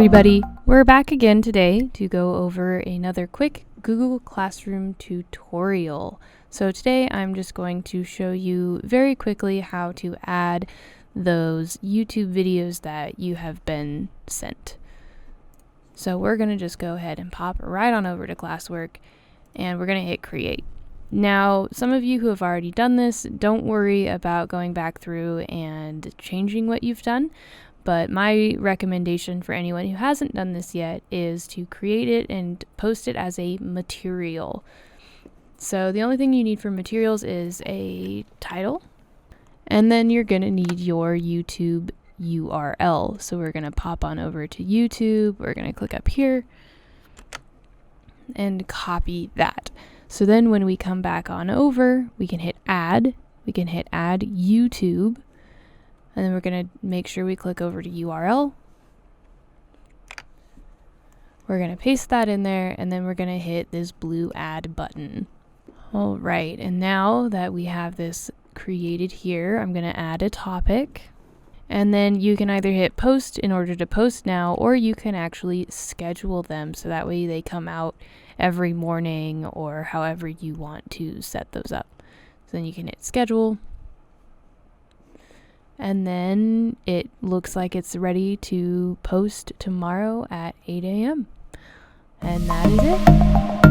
everybody, we're back again today to go over another quick Google Classroom tutorial. So today I'm just going to show you very quickly how to add those YouTube videos that you have been sent. So we're going to just go ahead and pop right on over to Classwork and we're going to hit create. Now, some of you who have already done this, don't worry about going back through and changing what you've done. But my recommendation for anyone who hasn't done this yet is to create it and post it as a material. So the only thing you need for materials is a title, and then you're going to need your YouTube URL. So we're going to pop on over to YouTube. We're going to click up here and copy that. So then when we come back on over, we can hit add. We can hit add YouTube. And then we're going to make sure we click over to URL. We're going to paste that in there, and then we're going to hit this blue add button. All right, and now that we have this created here, I'm going to add a topic. And then you can either hit post in order to post now, or you can actually schedule them so that way they come out every morning or however you want to set those up. So then you can hit schedule. And then it looks like it's ready to post tomorrow at 8 a.m. And that is it.